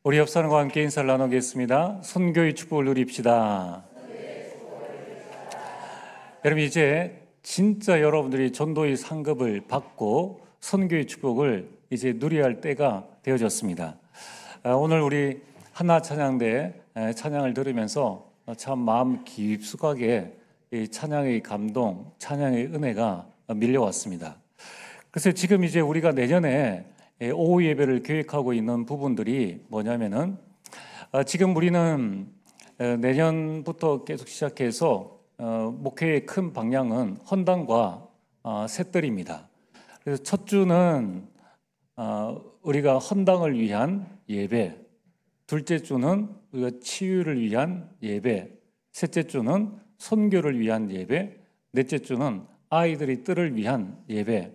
우리 옆 사람과 함께 인사를 나누겠습니다. 선교의 축복을 누립시다. 여러분, 이제 진짜 여러분들이 전도의 상급을 받고 선교의 축복을 이제 누려야 할 때가 되어졌습니다. 오늘 우리 한나 찬양대 찬양을 들으면서 참 마음 깊숙하게 이 찬양의 감동, 찬양의 은혜가 밀려왔습니다. 그래서 지금 이제 우리가 내년에 오후 예배를 계획하고 있는 부분들이 뭐냐면은 지금 우리는 내년부터 계속 시작해서 목회의 큰 방향은 헌당과 셋들입니다. 그래서 첫 주는 우리가 헌당을 위한 예배, 둘째 주는 우리가 치유를 위한 예배, 셋째 주는 선교를 위한 예배, 넷째 주는 아이들의 뜰을 위한 예배.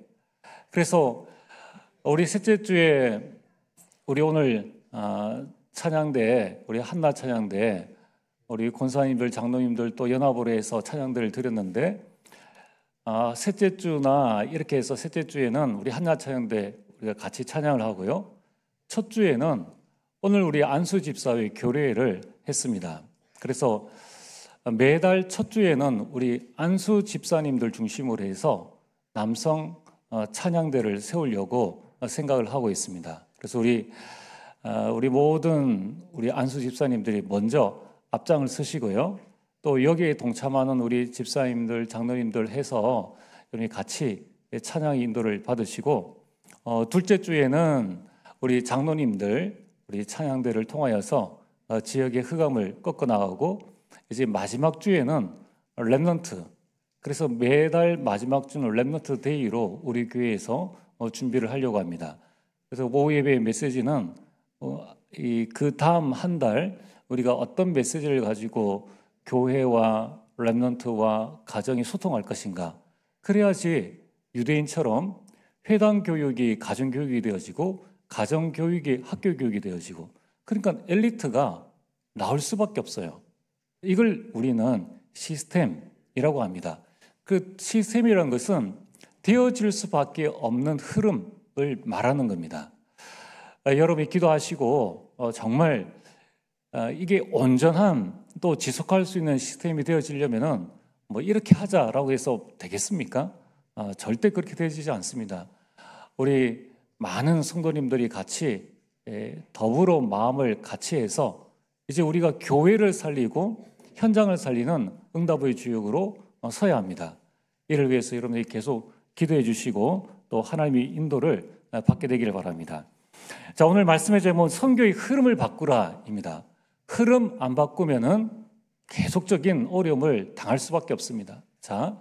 그래서 우리 셋째 주에 우리 오늘 찬양대, 우리 한나 찬양대, 우리 권사님들, 장로님들 또 연합으로 해서 찬양대를 드렸는데 셋째 주나 이렇게 해서 셋째 주에는 우리 한나 찬양대 우리가 같이 찬양을 하고요. 첫 주에는 오늘 우리 안수 집사회 교례를 했습니다. 그래서 매달 첫 주에는 우리 안수 집사님들 중심으로 해서 남성 찬양대를 세우려고 생각을 하고 있습니다. 그래서 우리 모든 우리 안수 집사님들이 먼저 앞장을 서시고요. 또 여기에 동참하는 우리 집사님들, 장로님들 해서 같이 찬양 인도를 받으시고 둘째 주에는 우리 장로님들 우리 찬양대를 통하여서 지역의 흑암을 꺾어 나가고 이제 마지막 주에는 렘넌트. 그래서 매달 마지막 주는 렘넌트 데이로 우리 교회에서 준비를 하려고 합니다. 그래서 오후 예배의 메시지는 그 다음 한 달 우리가 어떤 메시지를 가지고 교회와 렘넌트와 가정이 소통할 것인가. 그래야지 유대인처럼 회당 교육이 가정 교육이 되어지고 가정 교육이 학교 교육이 되어지고 그러니까 엘리트가 나올 수밖에 없어요. 이걸 우리는 시스템이라고 합니다. 그 시스템이라는 것은 되어질 수밖에 없는 흐름을 말하는 겁니다. 여러분이 기도하시고 정말 이게 온전한 또 지속할 수 있는 시스템이 되어지려면은 뭐 이렇게 하자라고 해서 되겠습니까? 절대 그렇게 되어지지 않습니다. 우리 많은 성도님들이 같이 더불어 마음을 같이 해서 이제 우리가 교회를 살리고 현장을 살리는 응답의 주역으로 서야 합니다. 이를 위해서 여러분들이 계속 기도해 주시고 또 하나님의 인도를 받게 되기를 바랍니다. 자, 오늘 말씀의 제목은 선교의 흐름을 바꾸라입니다. 흐름 안 바꾸면은 계속적인 어려움을 당할 수밖에 없습니다. 자,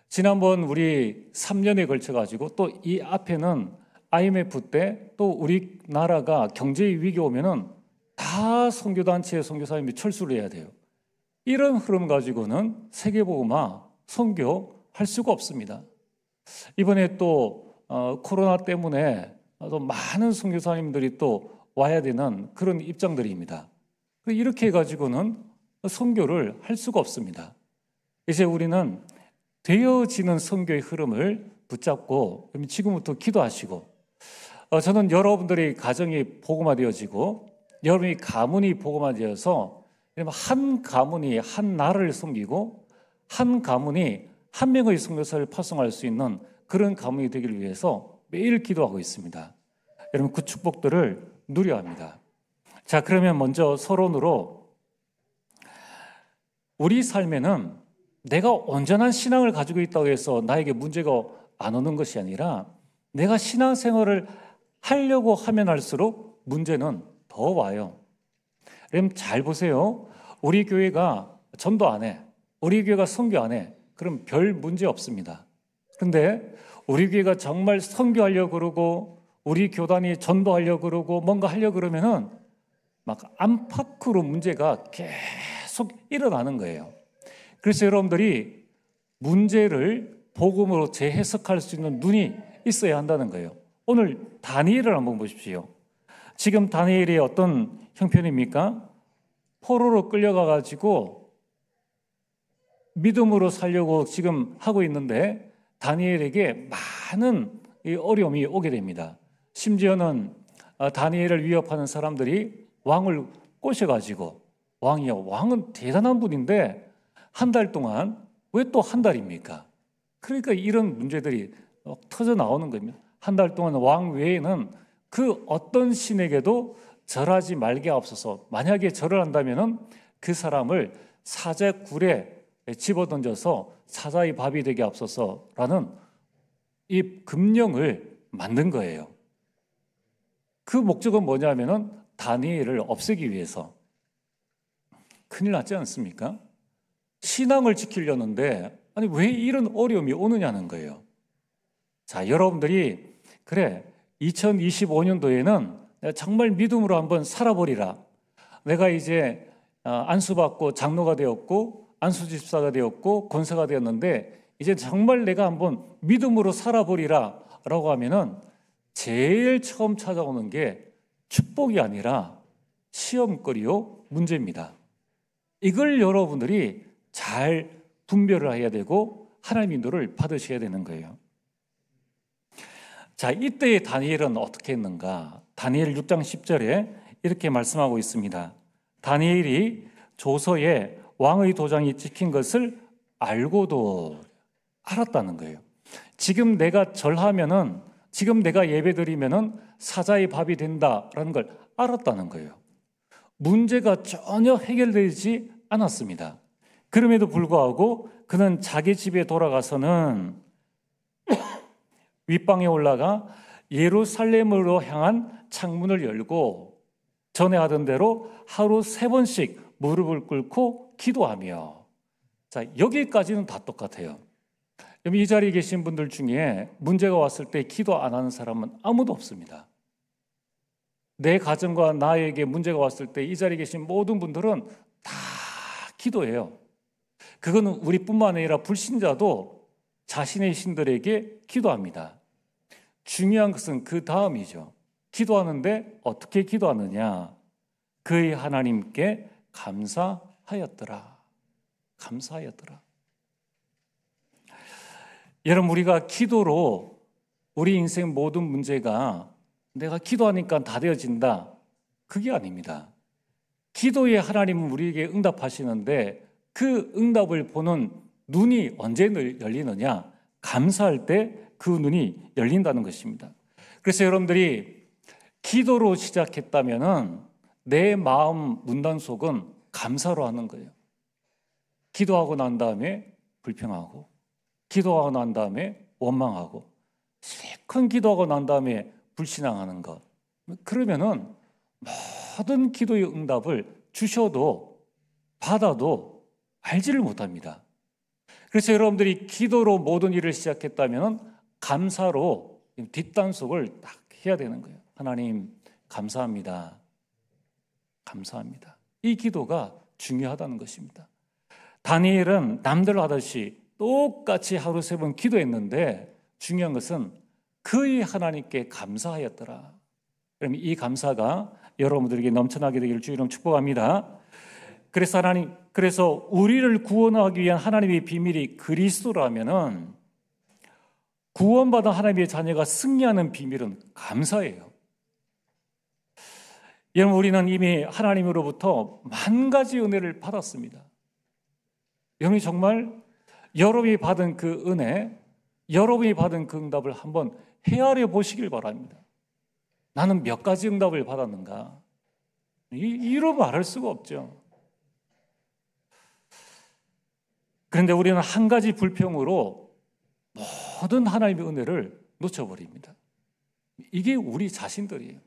지난번 우리 3년에 걸쳐 가지고 또 이 앞에는 IMF 때 또 우리나라가 경제의 위기 오면은 다 선교단체의 선교사님이 철수를 해야 돼요. 이런 흐름 가지고는 세계복음화 선교할 수가 없습니다. 이번에 또 코로나 때문에 또 많은 선교사님들이 또 와야 되는 그런 입장들입니다. 이렇게 해가지고는 선교를 할 수가 없습니다. 이제 우리는 되어지는 선교의 흐름을 붙잡고 지금부터 기도하시고 저는 여러분들의 가정이 복음화되어지고 여러분의 가문이 복음화되어서 한 가문이 한 나라를 섬기고 한 가문이 한 명의 선교사를 파송할 수 있는 그런 가문이 되기를 위해서 매일 기도하고 있습니다. 여러분 그 축복들을 누려야 합니다. 자, 그러면 먼저 서론으로 우리 삶에는 내가 온전한 신앙을 가지고 있다고 해서 나에게 문제가 안 오는 것이 아니라 내가 신앙생활을 하려고 하면 할수록 문제는 더 와요. 여러분 잘 보세요. 우리 교회가 전도 안 해. 우리 교회가 선교 안 해. 그럼 별 문제 없습니다. 그런데 우리 교회가 정말 선교하려고 그러고 우리 교단이 전도하려고 그러고 뭔가 하려고 그러면은 막 안팎으로 문제가 계속 일어나는 거예요. 그래서 여러분들이 문제를 복음으로 재해석할 수 있는 눈이 있어야 한다는 거예요. 오늘 다니엘을 한번 보십시오. 지금 다니엘이 어떤 형편입니까? 포로로 끌려가가지고 믿음으로 살려고 지금 하고 있는데 다니엘에게 많은 어려움이 오게 됩니다. 심지어는 다니엘을 위협하는 사람들이 왕을 꼬셔가지고 왕은 대단한 분인데 한 달 동안 왜 또 한 달입니까? 그러니까 이런 문제들이 터져 나오는 겁니다. 한 달 동안 왕 외에는 그 어떤 신에게도 절하지 말게 하옵소서. 만약에 절을 한다면은 그 사람을 사자 굴에 집어던져서 사자의 밥이 되게 하옵소서라는 이 금령을 만든 거예요. 그 목적은 뭐냐면은 다니엘을 없애기 위해서. 큰일 났지 않습니까? 신앙을 지키려는데 아니 왜 이런 어려움이 오느냐는 거예요. 자, 여러분들이 그래 2025년도에는 내가 정말 믿음으로 한번 살아보리라. 내가 이제 안수받고 장로가 되었고 안수집사가 되었고 권사가 되었는데 이제 정말 내가 한번 믿음으로 살아보리라 라고 하면은 제일 처음 찾아오는 게 축복이 아니라 시험거리요 문제입니다. 이걸 여러분들이 잘 분별을 해야 되고 하나님의 인도를 받으셔야 되는 거예요. 자, 이때의 다니엘은 어떻게 했는가? 다니엘 6장 10절에 이렇게 말씀하고 있습니다. 다니엘이 조서에 왕의 도장이 찍힌 것을 알고도 알았다는 거예요. 지금 내가 절하면은, 지금 내가 예배드리면은 사자의 밥이 된다라는 걸 알았다는 거예요. 문제가 전혀 해결되지 않았습니다. 그럼에도 불구하고 그는 자기 집에 돌아가서는 윗방에 올라가 예루살렘으로 향한 창문을 열고 전에 하던 대로 하루 3번씩 무릎을 꿇고 기도하며, 자, 여기까지는 다 똑같아요. 이 자리에 계신 분들 중에 문제가 왔을 때 기도 안 하는 사람은 아무도 없습니다. 내 가정과 나에게 문제가 왔을 때 이 자리에 계신 모든 분들은 다 기도해요. 그거는 우리뿐만 아니라 불신자도 자신의 신들에게 기도합니다. 중요한 것은 그 다음이죠. 기도하는데 어떻게 기도하느냐? 그의 하나님께 감사하였더라. 감사하였더라. 여러분, 우리가 기도로 우리 인생 모든 문제가 내가 기도하니까 다 되어진다. 그게 아닙니다. 기도에 하나님은 우리에게 응답하시는데 그 응답을 보는 눈이 언제 열리느냐? 감사할 때 그 눈이 열린다는 것입니다. 그래서 여러분들이 기도로 시작했다면은 내 마음 문단속은 감사로 하는 거예요. 기도하고 난 다음에 불평하고, 기도하고 난 다음에 원망하고, 실컷 기도하고 난 다음에 불신앙하는 것. 그러면은 모든 기도의 응답을 주셔도 받아도 알지를 못합니다. 그래서 여러분들이 기도로 모든 일을 시작했다면 감사로 뒷단속을 딱 해야 되는 거예요. 하나님 감사합니다. 감사합니다. 이 기도가 중요하다는 것입니다. 다니엘은 남들 하듯이 똑같이 하루 3번 기도했는데 중요한 것은 그의 하나님께 감사하였더라. 그럼 이 감사가 여러분들에게 넘쳐나게 되기를 주 이름 축복합니다. 그래서 우리를 구원하기 위한 하나님의 비밀이 그리스도라면은 구원받은 하나님의 자녀가 승리하는 비밀은 감사예요. 여러분, 우리는 이미 하나님으로부터 10,000가지 은혜를 받았습니다. 여러분이 정말 여러분이 받은 그 은혜, 여러분이 받은 그 응답을 한번 헤아려 보시길 바랍니다. 나는 몇 가지 응답을 받았는가? 이로 말할 수가 없죠. 그런데 우리는 한 가지 불평으로 모든 하나님의 은혜를 놓쳐버립니다. 이게 우리 자신들이에요.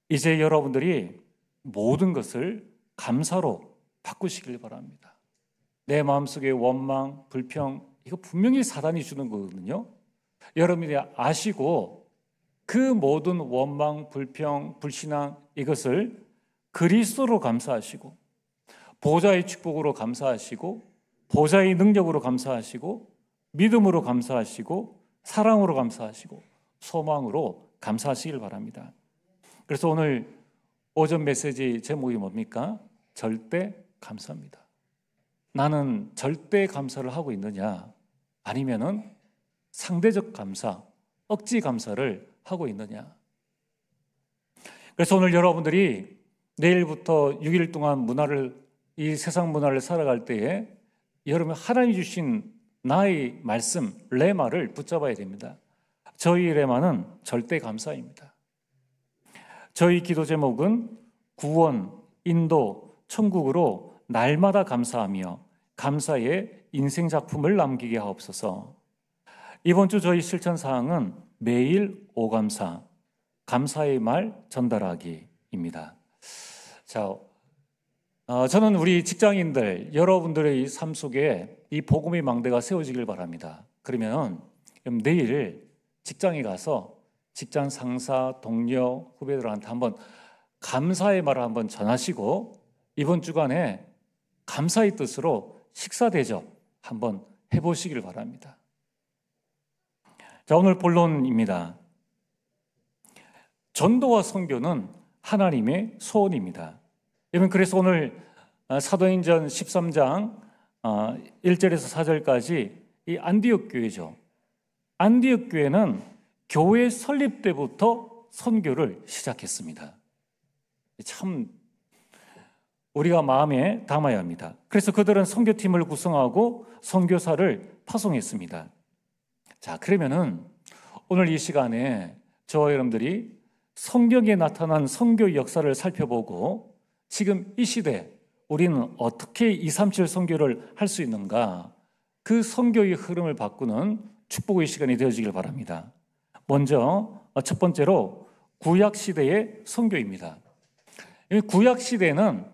이제 여러분들이 모든 것을 감사로 바꾸시길 바랍니다. 내 마음속에 원망, 불평, 이거 분명히 사단이 주는 거거든요. 여러분이 아시고 그 모든 원망, 불평, 불신앙 이것을 그리스도로 감사하시고 보좌의 축복으로 감사하시고 보좌의 능력으로 감사하시고 믿음으로 감사하시고 사랑으로 감사하시고 소망으로 감사하시길 바랍니다. 그래서 오늘 오전 메시지 제목이 뭡니까? 절대 감사입니다. 나는 절대 감사를 하고 있느냐? 아니면은 상대적 감사, 억지 감사를 하고 있느냐? 그래서 오늘 여러분들이 내일부터 6일 동안 이 세상 문화를 살아갈 때에 여러분 하나님이 주신 나의 말씀, 레마를 붙잡아야 됩니다. 저희 레마는 절대 감사입니다. 저희 기도 제목은 구원, 인도, 천국으로 날마다 감사하며 감사의 인생 작품을 남기게 하옵소서. 이번 주 저희 실천 사항은 매일 오감사, 감사의 말 전달하기입니다. 자, 저는 우리 직장인들, 여러분들의 삶 속에 이 복음의 망대가 세워지길 바랍니다. 그러면 내일 직장에 가서 직장 상사, 동료, 후배들한테 한번 감사의 말을 한번 전하시고 이번 주간에 감사의 뜻으로 식사 대접 한번 해보시길 바랍니다. 자, 오늘 본론입니다. 전도와 선교는 하나님의 소원입니다. 여러분, 그래서 오늘 사도행전 13장 1절에서 4절까지 이 안디옥 교회죠. 안디옥 교회는 교회 설립 때부터 선교를 시작했습니다. 참 우리가 마음에 담아야 합니다. 그래서 그들은 선교팀을 구성하고 선교사를 파송했습니다. 자, 그러면은 오늘 이 시간에 저와 여러분들이 성경에 나타난 선교 역사를 살펴보고 지금 이 시대 우리는 어떻게 237 선교를 할 수 있는가, 그 선교의 흐름을 바꾸는 축복의 시간이 되어지길 바랍니다. 먼저 첫 번째로 구약 시대의 선교입니다. 구약 시대는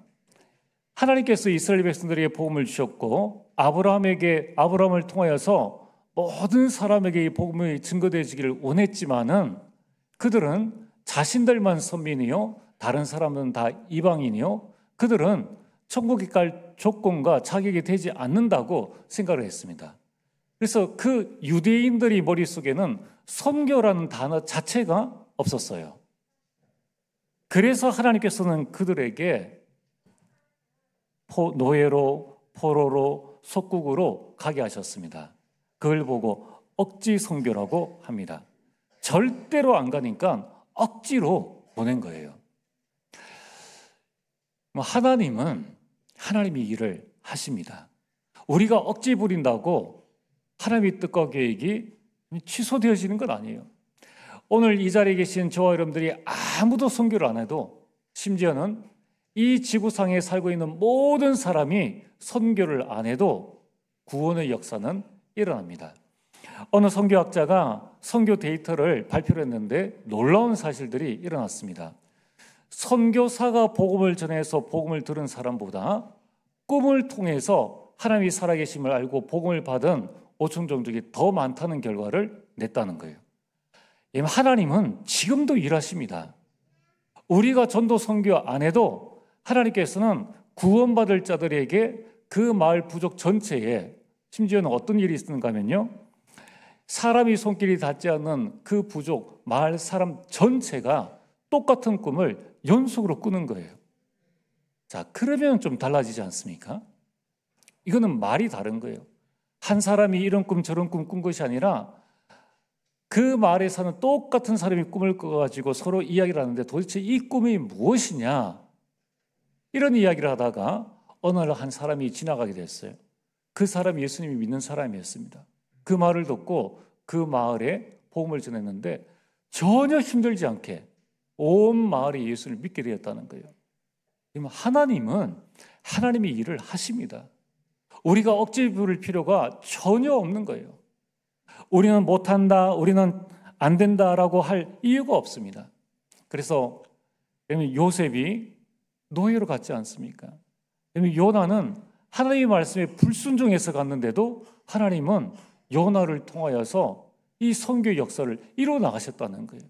하나님께서 이스라엘 백성들에게 복음을 주셨고 아브라함을 통하여서 모든 사람에게 이 복음이 증거되어지기를 원했지만은 그들은 자신들만 선민이요 다른 사람은 다 이방인이요 그들은 천국에 갈 조건과 자격이 되지 않는다고 생각을 했습니다. 그래서 그 유대인들이 머릿속에는 선교라는 단어 자체가 없었어요. 그래서 하나님께서는 그들에게 노예로, 포로로, 속국으로 가게 하셨습니다. 그걸 보고 억지 선교라고 합니다. 절대로 안 가니까 억지로 보낸 거예요. 하나님은 하나님이 일을 하십니다. 우리가 억지 부린다고 하나님의 뜻과 계획이 취소되어지는 건 아니에요. 오늘 이 자리에 계신 저와 여러분들이 아무도 선교를 안 해도, 심지어는 이 지구상에 살고 있는 모든 사람이 선교를 안 해도 구원의 역사는 일어납니다. 어느 선교학자가 선교 데이터를 발표를 했는데 놀라운 사실들이 일어났습니다. 선교사가 복음을 전해서 복음을 들은 사람보다 꿈을 통해서 하나님이 살아계심을 알고 복음을 받은 오충종족이 더 많다는 결과를 냈다는 거예요. 하나님은 지금도 일하십니다. 우리가 전도 선교 안 해도 하나님께서는 구원받을 자들에게 그 마을 부족 전체에, 심지어는 어떤 일이 있는가 하면요, 사람이 손길이 닿지 않는 그 부족 마을 사람 전체가 똑같은 꿈을 연속으로 꾸는 거예요. 자, 그러면 좀 달라지지 않습니까? 이거는 말이 다른 거예요. 한 사람이 이런 꿈 저런 꿈 꾼 것이 아니라 그 마을에 사는 똑같은 사람이 꿈을 꿔가지고 서로 이야기를 하는데 도대체 이 꿈이 무엇이냐, 이런 이야기를 하다가 어느 날 한 사람이 지나가게 됐어요. 그 사람이 예수님이 믿는 사람이었습니다. 그 말을 듣고 그 마을에 복음을 전했는데 전혀 힘들지 않게 온 마을이 예수를 믿게 되었다는 거예요. 하나님은 하나님의 일을 하십니다. 우리가 억지 부릴 필요가 전혀 없는 거예요. 우리는 못한다, 우리는 안 된다라고 할 이유가 없습니다. 그래서 요셉이 노예로 갔지 않습니까? 요나는 하나님의 말씀에 불순종해서 갔는데도 하나님은 요나를 통하여서 이 선교 역사를 이루어 나가셨다는 거예요.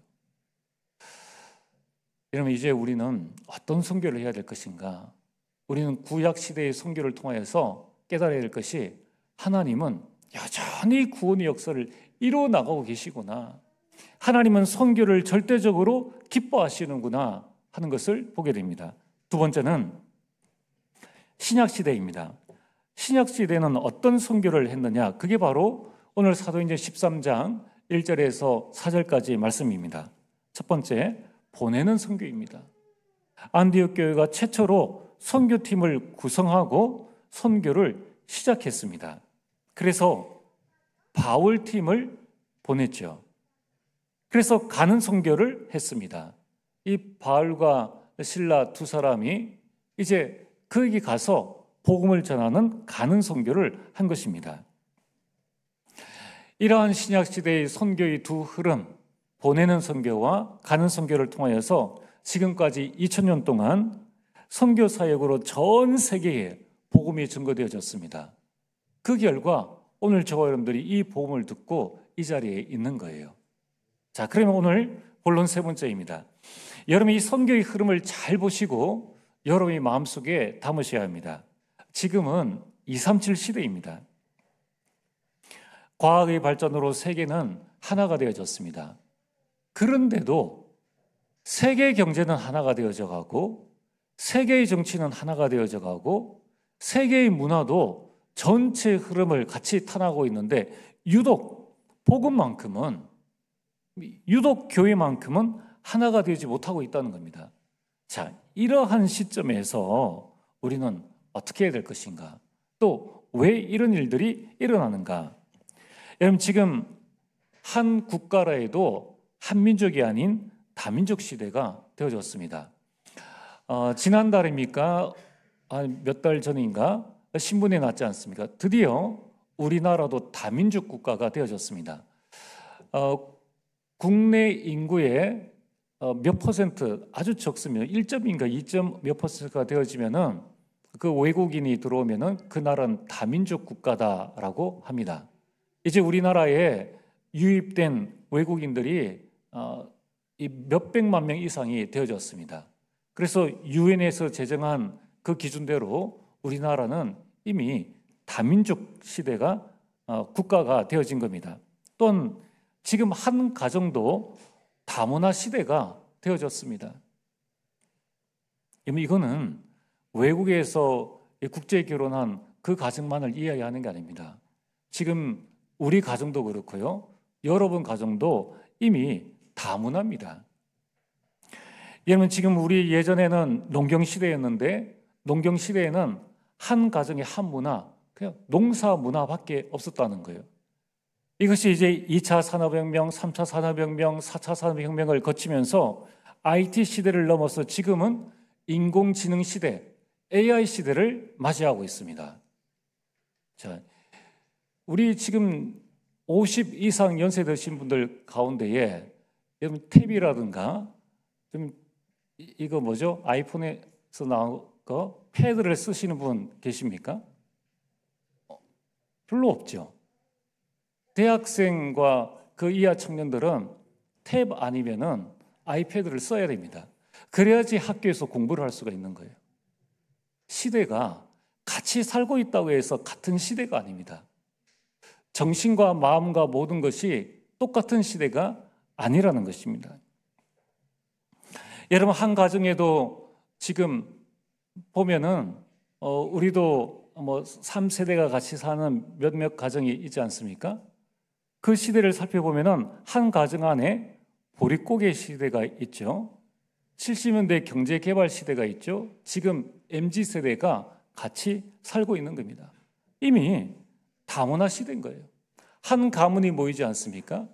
여러분, 이제 우리는 어떤 선교를 해야 될 것인가? 우리는 구약 시대의 선교를 통하여서 깨달아야 될 것이, 하나님은 여전히 구원의 역사를 이루어 나가고 계시구나, 하나님은 선교를 절대적으로 기뻐하시는구나 하는 것을 보게 됩니다. 두 번째는 신약 시대입니다. 신약 시대는 어떤 선교를 했느냐? 그게 바로 오늘 사도행전 13장 1절에서 4절까지의 말씀입니다. 첫 번째, 보내는 선교입니다. 안디옥 교회가 최초로 선교팀을 구성하고 선교를 시작했습니다. 그래서 바울팀을 보냈죠. 그래서 가는 선교를 했습니다. 이 바울과 실라 두 사람이 이제 거기 가서 복음을 전하는 가는 선교를 한 것입니다. 이러한 신약시대의 선교의 두 흐름, 보내는 선교와 가는 선교를 통하여서 지금까지 2000년 동안 선교 사역으로 전 세계에 복음이 전거되어졌습니다. 그 결과 오늘 저와 여러분들이 이 복음을 듣고 이 자리에 있는 거예요. 자, 그러면 오늘 본론 세 번째입니다. 여러분이 이 선교의 흐름을 잘 보시고 여러분의 마음속에 담으셔야 합니다. 지금은 237 시대입니다. 과학의 발전으로 세계는 하나가 되어졌습니다. 그런데도 세계 경제는 하나가 되어져 가고 세계의 정치는 하나가 되어져 가고 세계의 문화도 전체 흐름을 같이 타나고 있는데 유독 복음만큼은 유독 교회만큼은 하나가 되지 못하고 있다는 겁니다. 자, 이러한 시점에서 우리는 어떻게 해야 될 것인가? 또 왜 이런 일들이 일어나는가? 여러분, 지금 한 국가라 해도 한민족이 아닌 다민족 시대가 되어졌습니다. 지난달입니까? 몇 달 전인가? 신문에 났지 않습니까? 드디어 우리나라도 다민족 국가가 되어졌습니다. 국내 인구의 몇 퍼센트, 아주 적습니다. 1점인가 2점 몇 퍼센트가 되어지면은 그 외국인이 들어오면은 그 나라는 다민족 국가다라고 합니다. 이제 우리나라에 유입된 외국인들이 이 몇백만 명 이상이 되어졌습니다. 그래서 유엔에서 제정한 그 기준대로 우리나라는 이미 다민족 시대가 국가가 되어진 겁니다. 또한 지금 한 가정도 다문화 시대가 되어졌습니다. 이거는 외국에서 국제 결혼한 그 가정만을 이야기하는 게 아닙니다. 지금 우리 가정도 그렇고요. 여러분 가정도 이미 다문화입니다. 여러분, 지금 우리 예전에는 농경시대였는데 농경시대에는 한 가정에 한 문화, 그냥 농사 문화밖에 없었다는 거예요. 이것이 이제 2차 산업혁명, 3차 산업혁명, 4차 산업혁명을 거치면서 IT 시대를 넘어서 지금은 인공지능 시대, AI 시대를 맞이하고 있습니다. 자, 우리 지금 50 이상 연세 드신 분들 가운데에 여러분 탭이라든가 좀 이거 뭐죠? 아이폰에서 나온 거 패드를 쓰시는 분 계십니까? 별로 없죠. 대학생과 그 이하 청년들은 탭 아니면은 아이패드를 써야 됩니다. 그래야지 학교에서 공부를 할 수가 있는 거예요. 시대가 같이 살고 있다고 해서 같은 시대가 아닙니다. 정신과 마음과 모든 것이 똑같은 시대가 아니라는 것입니다. 여러분, 한 가정에도 지금 보면은 우리도 뭐 3세대가 같이 사는 몇몇 가정이 있지 않습니까? 그 시대를 살펴보면은 한 가정 안에 보릿고개 시대가 있죠. 70년대 경제개발 시대가 있죠. 지금 MZ세대가 같이 살고 있는 겁니다. 이미 다문화 시대인 거예요. 한 가문이 모이지 않습니까?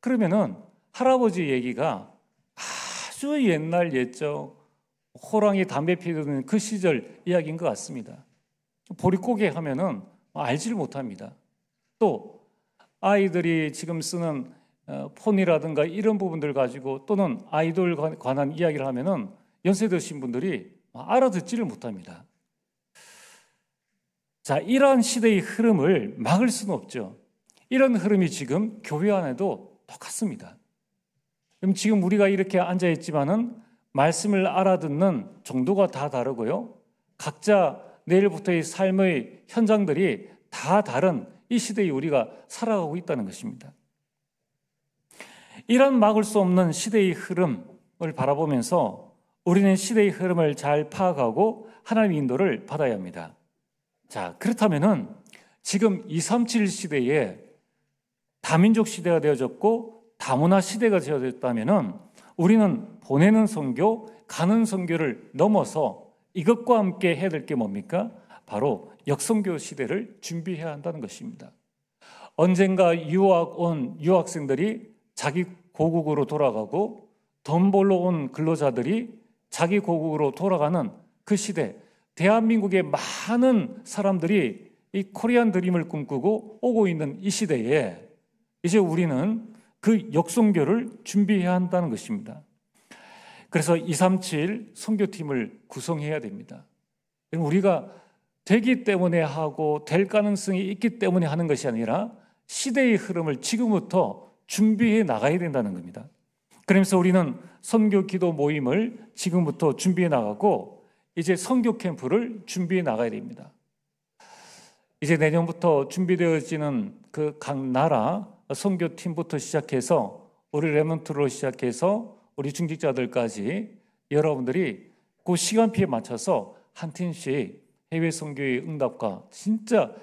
그러면은 할아버지 얘기가 아주 옛날 옛적 호랑이 담배 피우는 그 시절 이야기인 것 같습니다. 보릿고개 하면은 알지를 못합니다. 또 아이들이 지금 쓰는 폰이라든가 이런 부분들 가지고 또는 아이돌 관한 이야기를 하면은 연세 드신 분들이 알아듣지를 못합니다. 자, 이러한 시대의 흐름을 막을 수는 없죠. 이런 흐름이 지금 교회 안에도 똑같습니다. 그럼 지금 우리가 이렇게 앉아 있지만은 말씀을 알아듣는 정도가 다 다르고요. 각자 내일부터의 삶의 현장들이 다 다른 이 시대에 우리가 살아가고 있다는 것입니다. 이런 막을 수 없는 시대의 흐름을 바라보면서 우리는 시대의 흐름을 잘 파악하고 하나님의 인도를 받아야 합니다. 자, 그렇다면은 지금 237 시대에 다민족 시대가 되어졌고 다문화 시대가 되어졌다면은 우리는 보내는 선교, 가는 선교를 넘어서 이것과 함께 해야 될 게 뭡니까? 바로 역선교 시대를 준비해야 한다는 것입니다. 언젠가 유학 온 유학생들이 자기 고국으로 돌아가고 돈 벌러 온 근로자들이 자기 고국으로 돌아가는 그 시대, 대한민국의 많은 사람들이 이 코리안 드림을 꿈꾸고 오고 있는 이 시대에 이제 우리는 그 역선교를 준비해야 한다는 것입니다. 그래서 237 선교팀을 구성해야 됩니다. 우리가 되기 때문에 하고 될 가능성이 있기 때문에 하는 것이 아니라 시대의 흐름을 지금부터 준비해 나가야 된다는 겁니다. 그러면서 우리는 선교 기도 모임을 지금부터 준비해 나가고 이제 선교 캠프를 준비해 나가야 됩니다. 이제 내년부터 준비되어지는 그 각 나라 선교팀부터 시작해서 우리 레몬트로 시작해서 우리 중직자들까지 여러분들이 그 시간표에 맞춰서 한 팀씩 해외 선교의 응답과 진짜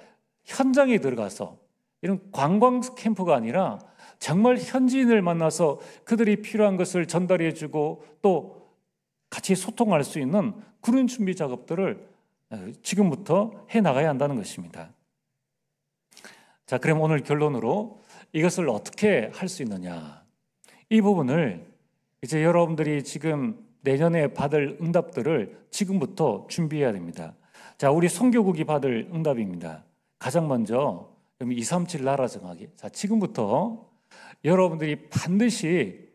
현장에 들어가서 이런 관광 캠프가 아니라 정말 현지인을 만나서 그들이 필요한 것을 전달해 주고 또 같이 소통할 수 있는 그런 준비 작업들을 지금부터 해 나가야 한다는 것입니다. 자, 그럼 오늘 결론으로 이것을 어떻게 할 수 있느냐, 이 부분을 이제 여러분들이 지금 내년에 받을 응답들을 지금부터 준비해야 됩니다. 자, 우리 선교국이 받을 응답입니다. 가장 먼저 237 나라 정하기. 자, 지금부터 여러분들이 반드시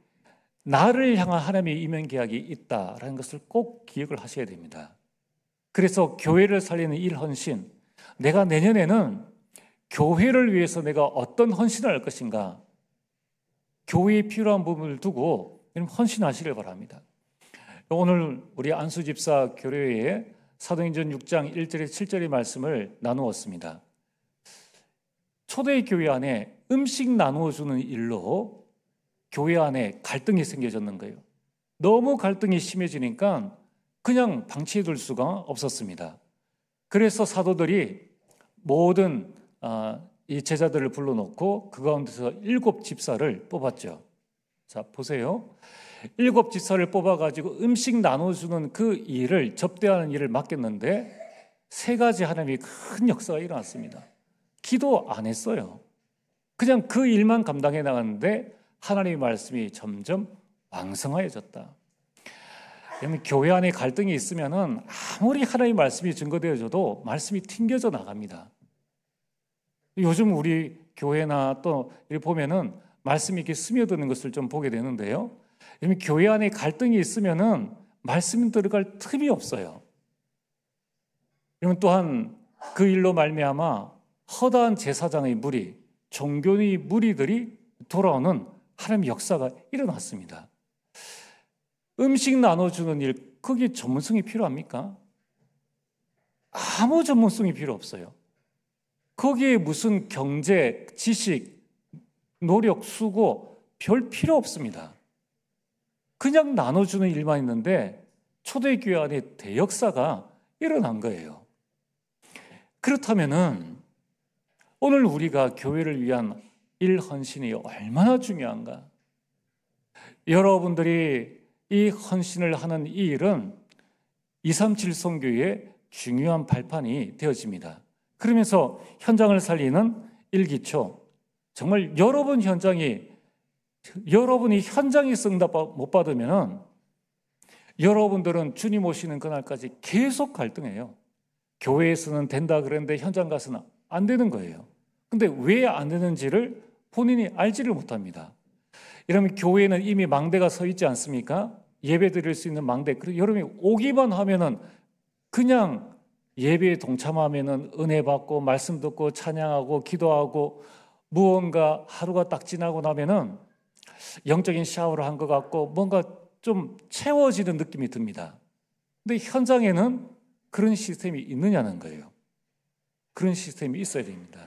나를 향한 하나님의 이면 계약이 있다라는 것을 꼭 기억을 하셔야 됩니다. 그래서 교회를 살리는 일 헌신, 내가 내년에는 교회를 위해서 내가 어떤 헌신을 할 것인가, 교회에 필요한 부분을 두고 헌신하시길 바랍니다. 오늘 우리 안수집사 교회에 사도행전 6장 1절에서 7절의 말씀을 나누었습니다. 초대교회 안에 음식 나누어주는 일로 교회 안에 갈등이 생겨졌는 거예요. 너무 갈등이 심해지니까 그냥 방치해둘 수가 없었습니다. 그래서 사도들이 모든 이 제자들을 불러놓고 그 가운데서 7 집사를 뽑았죠. 자, 보세요. 7 집사를 뽑아가지고 음식 나눠주는 그 일을, 접대하는 일을 맡겼는데 3가지 하나님의 큰 역사가 일어났습니다. 기도 안 했어요. 그냥 그 일만 감당해 나갔는데 하나님의 말씀이 점점 왕성해졌다. 왜냐하면 교회 안에 갈등이 있으면 아무리 하나님의 말씀이 증거되어져도 말씀이 튕겨져 나갑니다. 요즘 우리 교회나 또 이렇게 보면은 말씀이 이렇게 스며드는 것을 좀 보게 되는데요. 왜냐하면 교회 안에 갈등이 있으면은 말씀이 들어갈 틈이 없어요. 그러면 또한 그 일로 말미암아 허다한 제사장의 무리, 종교의 무리들이 돌아오는 하나님의 역사가 일어났습니다. 음식 나눠주는 일, 거기에 전문성이 필요합니까? 아무 전문성이 필요 없어요. 거기에 무슨 경제, 지식, 노력, 수고 별 필요 없습니다. 그냥 나눠주는 일만 있는데 초대교회 안에 대역사가 일어난 거예요. 그렇다면은 오늘 우리가 교회를 위한 일 헌신이 얼마나 중요한가? 여러분들이 이 헌신을 하는 이 일은 237 선교의 중요한 발판이 되어집니다. 그러면서 현장을 살리는 일기초, 정말 여러분이 현장에서 응답 못 받으면 여러분들은 주님 오시는 그날까지 계속 갈등해요. 교회에서는 된다 그랬는데 현장 가서는 안 되는 거예요. 근데 왜 안 되는지를 본인이 알지를 못합니다. 이러면 교회는 이미 망대가 서 있지 않습니까? 예배 드릴 수 있는 망대. 그리고 여러분이 오기만 하면은 그냥 예배에 동참하면은 은혜 받고 말씀 듣고 찬양하고 기도하고 무언가 하루가 딱 지나고 나면은 영적인 샤워를 한 것 같고 뭔가 좀 채워지는 느낌이 듭니다. 근데 현장에는 그런 시스템이 있느냐는 거예요. 그런 시스템이 있어야 됩니다.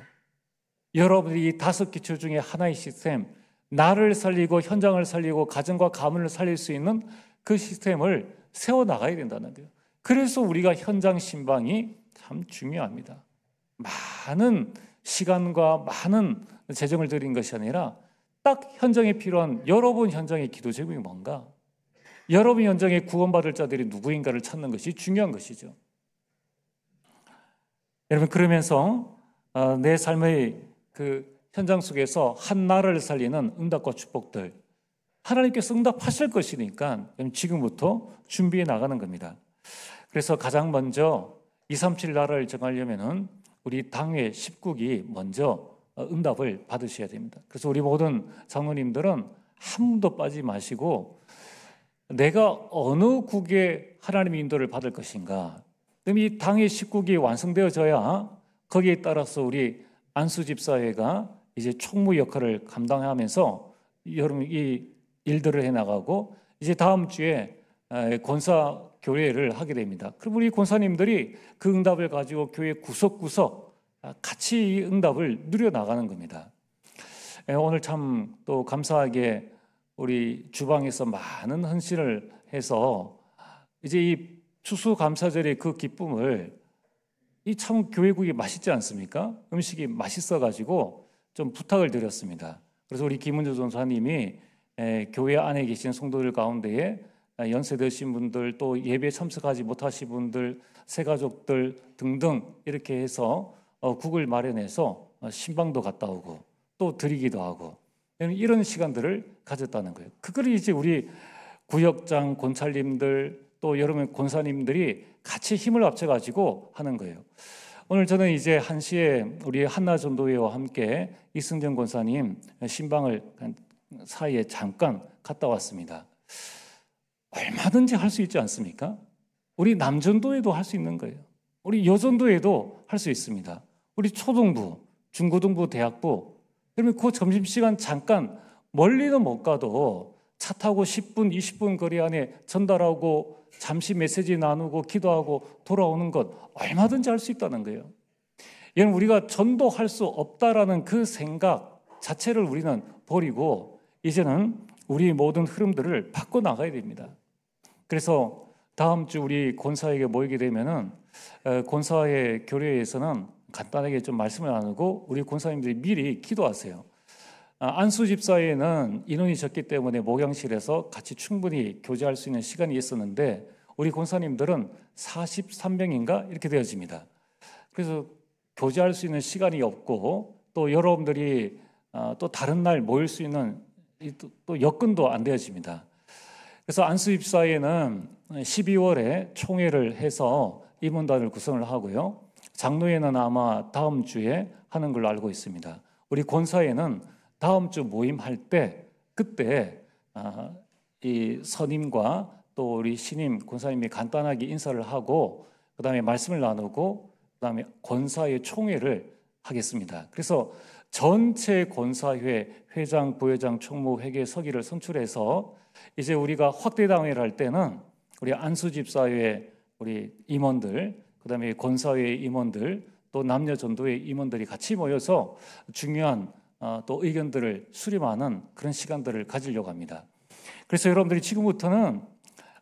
여러분이 이 5 기초 중에 하나의 시스템, 나를 살리고 현장을 살리고 가정과 가문을 살릴 수 있는 그 시스템을 세워나가야 된다는 거예요. 그래서 우리가 현장 신방이 참 중요합니다. 많은 시간과 많은 재정을 들인 것이 아니라 딱 현장에 필요한 여러분 현장의 기도 제목이 뭔가, 여러분 현장에 구원받을 자들이 누구인가를 찾는 것이 중요한 것이죠. 여러분, 그러면서 내 삶의 그 현장 속에서 한 나라를 살리는 응답과 축복들, 하나님께서 응답하실 것이니까 지금부터 준비해 나가는 겁니다. 그래서 가장 먼저 237 나라를 정하려면은 우리 당회 10국이 먼저 응답을 받으셔야 됩니다. 그래서 우리 모든 장로님들은 한 분도 빠지지 마시고 내가 어느 국에 하나님의 인도를 받을 것인가, 그럼 이 당의 10국이 완성되어져야 거기에 따라서 우리 안수 집사회가 이제 총무 역할을 감당하면서 여러분 이 일들을 해나가고 이제 다음 주에 권사 교회를 하게 됩니다. 그럼 우리 권사님들이 그 응답을 가지고 교회 구석구석 같이 이 응답을 누려나가는 겁니다. 오늘 참 또 감사하게 우리 주방에서 많은 헌신을 해서 이제 이 추수감사절의 그 기쁨을, 이 참 교회국이 맛있지 않습니까? 음식이 맛있어가지고 좀 부탁을 드렸습니다. 그래서 우리 김은주 전사님이 교회 안에 계신 성도들 가운데에 연세 드신 분들, 또 예배 참석하지 못하신 분들, 새가족들 등등 이렇게 해서 국을 마련해서 신방도 갔다 오고 또 드리기도 하고 이런 시간들을 가졌다는 거예요. 그걸 이제 우리 구역장 권찰님들 또 여러분 권사님들이 같이 힘을 합쳐가지고 하는 거예요. 오늘 저는 이제 1시에 우리 한나전도회와 함께 이승정 권사님 신방을 사이에 잠깐 갔다 왔습니다. 얼마든지 할 수 있지 않습니까? 우리 남전도에도 할 수 있는 거예요. 우리 여전도에도 할 수 있습니다. 우리 초등부, 중고등부, 대학부, 그러면 그 점심시간 잠깐 멀리는 못 가도 차 타고 10분, 20분 거리 안에 전달하고 잠시 메시지 나누고 기도하고 돌아오는 것 얼마든지 할 수 있다는 거예요. 여러분, 우리가 전도할 수 없다라는 그 생각 자체를 우리는 버리고 이제는 우리 모든 흐름들을 바꿔나가야 됩니다. 그래서 다음 주 우리 권사에게 모이게 되면은 권사의 교례에서는 간단하게 좀 말씀을 나누고 우리 권사님들이 미리 기도하세요. 안수 집사회는 인원이 적기 때문에 목양실에서 같이 충분히 교제할 수 있는 시간이 있었는데 우리 권사님들은 43명인가 이렇게 되어집니다. 그래서 교제할 수 있는 시간이 없고 또 여러분들이 또 다른 날 모일 수 있는 또 여건도 안 되어집니다. 그래서 안수 집사회는 12월에 총회를 해서 임원단을 구성을 하고요. 장로회는 아마 다음 주에 하는 걸로 알고 있습니다. 우리 권사회는 다음 주 모임할 때 그때 이 선임과 또 우리 신임 권사님이 간단하게 인사를 하고 그다음에 말씀을 나누고 그다음에 권사회 총회를 하겠습니다. 그래서 전체 권사회 회장, 부회장, 총무, 회계, 서기를 선출해서 이제 우리가 확대 당회를 할 때는 우리 안수 집사회 우리 임원들, 그다음에 권사회 임원들, 또 남녀 전도회 임원들이 같이 모여서 중요한 또 의견들을 수렴하는 그런 시간들을 가지려고 합니다. 그래서 여러분들이 지금부터는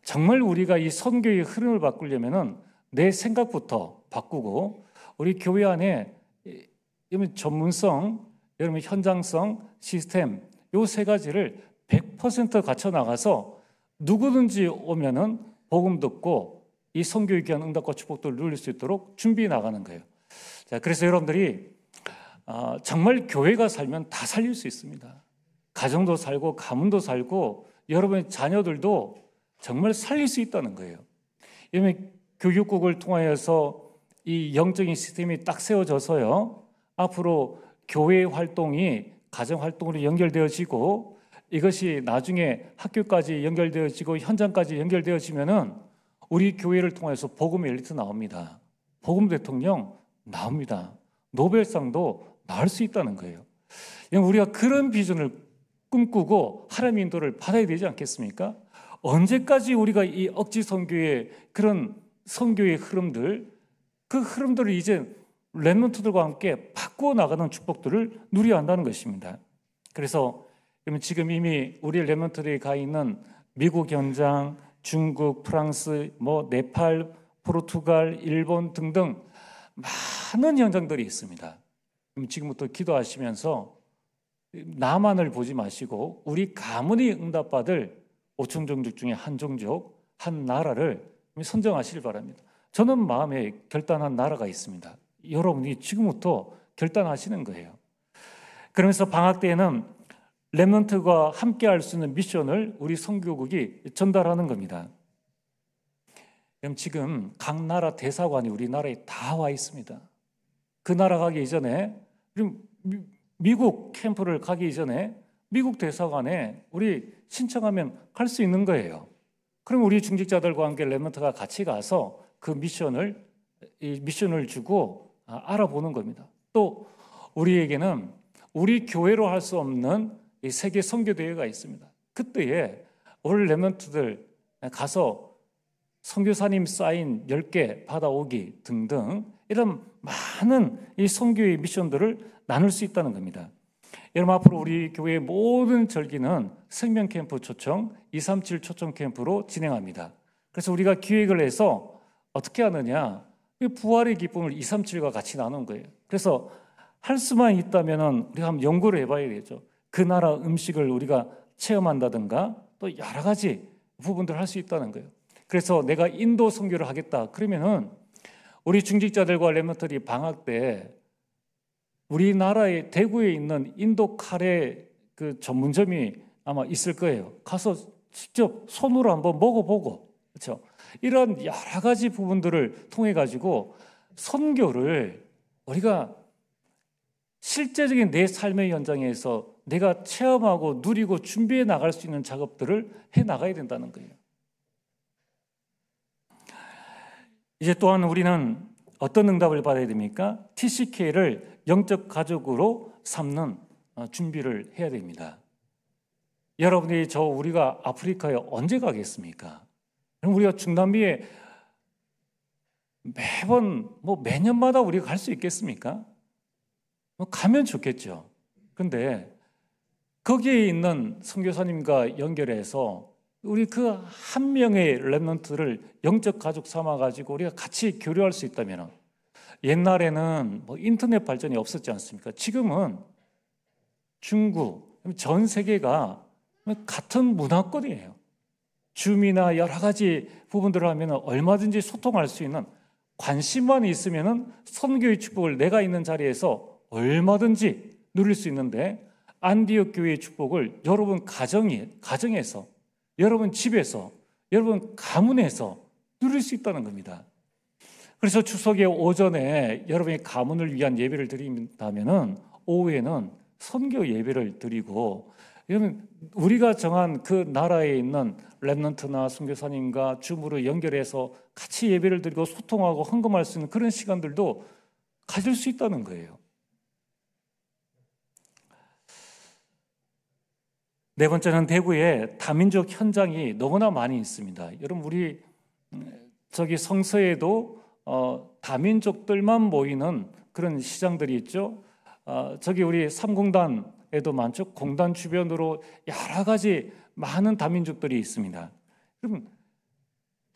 정말 우리가 이 선교의 흐름을 바꾸려면은 내 생각부터 바꾸고 우리 교회 안에 여러분 전문성, 여러분 현장성, 시스템 요 세 가지를 100% 갖춰 나가서 누구든지 오면은 복음 듣고 이 선교에 귀한 응답과 축복들을 누릴 수 있도록 준비해 나가는 거예요. 자, 그래서 여러분들이 정말 교회가 살면 다 살릴 수 있습니다. 가정도 살고 가문도 살고 여러분의 자녀들도 정말 살릴 수 있다는 거예요. 이러면 교육국을 통하여서 이 영적인 시스템이 딱 세워져서요. 앞으로 교회 활동이 가정 활동으로 연결되어지고 이것이 나중에 학교까지 연결되어지고 현장까지 연결되어지면은 우리 교회를 통해서 복음 엘리트 나옵니다. 복음 대통령 나옵니다. 노벨상도 나올 수 있다는 거예요. 우리가 그런 비전을 꿈꾸고 하나님의 인도를 받아야 되지 않겠습니까? 언제까지 우리가 이 억지 선교의 그런 선교의 흐름들, 그 흐름들을 이제 렘넌트들과 함께 바꾸어 나가는 축복들을 누려야 한다는 것입니다. 그래서 지금 이미 우리 렘넌트들이 가 있는 미국 현장, 중국, 프랑스, 네팔, 포르투갈, 일본 등등 많은 현장들이 있습니다. 지금부터 기도하시면서 나만을 보지 마시고 우리 가문이 응답받을 5천 종족 중에 한 종족, 한 나라를 선정하시길 바랍니다. 저는 마음에 결단한 나라가 있습니다. 여러분이 지금부터 결단하시는 거예요. 그러면서 방학 때에는 렘넌트가 함께 할 수 있는 미션을 우리 선교국이 전달하는 겁니다. 그럼 지금 각 나라 대사관이 우리나라에 다 와 있습니다. 그 나라 가기 이전에, 미국 캠프를 가기 이전에 미국 대사관에 우리 신청하면 갈 수 있는 거예요. 그럼 우리 중직자들과 함께 렘넌트가 같이 가서 그 미션을 주고 알아보는 겁니다. 또 우리에게는 우리 교회로 할 수 없는 이 세계 선교 대회가 있습니다. 그때에 우리 렘넌트들 가서 선교사님 사인 10개 받아오기 등등 이런 많은 이 선교의 미션들을 나눌 수 있다는 겁니다. 여러분, 앞으로 우리 교회의 모든 절기는 생명 캠프 초청, 237 초청 캠프로 진행합니다. 그래서 우리가 기획을 해서 어떻게 하느냐, 부활의 기쁨을 237과 같이 나눈 거예요. 그래서 할 수만 있다면 우리가 한번 연구를 해봐야 되죠. 그 나라 음식을 우리가 체험한다든가 또 여러 가지 부분들을 할 수 있다는 거예요. 그래서 내가 인도 선교를 하겠다 그러면은 우리 중직자들과 렘넌트들이 방학 때 우리나라의 대구에 있는 인도 카레 그 전문점이 아마 있을 거예요. 가서 직접 손으로 한번 먹어보고, 그렇죠? 이런 여러 가지 부분들을 통해 가지고 선교를 우리가 실제적인 내 삶의 현장에서 내가 체험하고 누리고 준비해 나갈 수 있는 작업들을 해 나가야 된다는 거예요. 이제 또한 우리는 어떤 응답을 받아야 됩니까? TCK를 영적 가족으로 삼는 준비를 해야 됩니다. 여러분이 우리가 아프리카에 언제 가겠습니까? 그럼 우리가 중남미에 매년마다 우리가 갈 수 있겠습니까? 가면 좋겠죠. 그런데 거기에 있는 선교사님과 연결해서 우리 그 한 명의 렘넌트를 영적 가족 삼아가지고 우리가 같이 교류할 수 있다면, 옛날에는 인터넷 발전이 없었지 않습니까? 지금은 중국, 전 세계가 같은 문화권이에요. 줌이나 여러 가지 부분들을 하면 얼마든지 소통할 수 있는, 관심만 있으면 선교의 축복을 내가 있는 자리에서 얼마든지 누릴 수 있는데, 안디옥 교회의 축복을 여러분 가정에서, 여러분 집에서, 여러분 가문에서 누릴 수 있다는 겁니다. 그래서 추석의 오전에 여러분의 가문을 위한 예배를 드린다면은 오후에는 선교 예배를 드리고, 이거는 우리가 정한 그 나라에 있는 렘넌트나 선교사님과 줌으로 연결해서 같이 예배를 드리고 소통하고 헌금할 수 있는 그런 시간들도 가질 수 있다는 거예요. 네 번째는 대구에 다민족 현장이 너무나 많이 있습니다. 여러분, 우리 성서에도 다민족들만 모이는 그런 시장들이 있죠. 우리 삼공단에도 많죠. 공단 주변으로 여러 가지 많은 다민족들이 있습니다. 그럼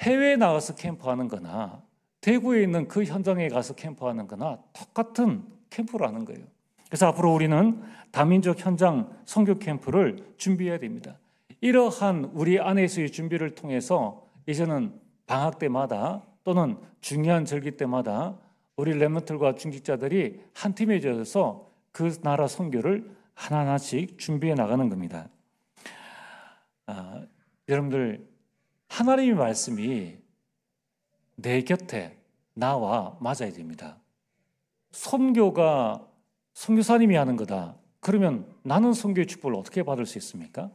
해외에 나가서 캠프하는 거나 대구에 있는 그 현장에 가서 캠프하는 거나 똑같은 캠프라는 거예요. 그래서 앞으로 우리는 다민족 현장 선교 캠프를 준비해야 됩니다. 이러한 우리 안에서의 준비를 통해서 이제는 방학 때마다 또는 중요한 절기 때마다 우리 렘넌트들과 중직자들이 한 팀에 져서 그 나라 선교를 하나하나씩 준비해 나가는 겁니다. 여러분들, 하나님의 말씀이 내 곁에 나와 맞아야 됩니다. 선교가 선교사님이 하는 거다. 그러면 나는 선교의 축복을 어떻게 받을 수 있습니까?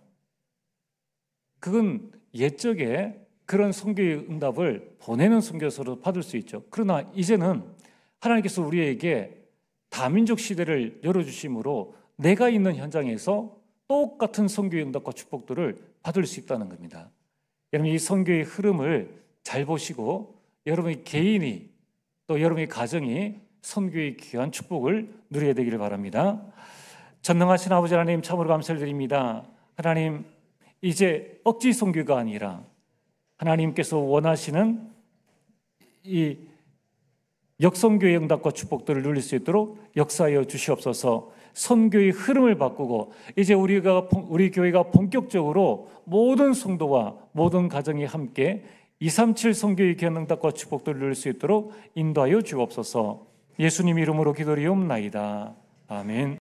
그건 옛적에 그런 선교의 응답을 보내는 선교사로 받을 수 있죠. 그러나 이제는 하나님께서 우리에게 다민족 시대를 열어주심으로 내가 있는 현장에서 똑같은 선교의 응답과 축복들을 받을 수 있다는 겁니다. 여러분, 이 선교의 흐름을 잘 보시고 여러분의 개인이 또 여러분의 가정이 선교의 귀한 축복을 누려야 되기를 바랍니다. 전능하신 아버지 하나님, 참으로 감사를 드립니다. 하나님, 이제 억지 선교가 아니라 하나님께서 원하시는 이 역선교의 응답과 축복들을 누릴 수 있도록 역사하여 주시옵소서. 선교의 흐름을 바꾸고 이제 우리 교회가 본격적으로 모든 성도와 모든 가정이 함께 237 선교의 견능답과 축복들을 누릴 수 있도록 인도하여 주옵소서. 예수님 이름으로 기도리옵나이다. 아멘.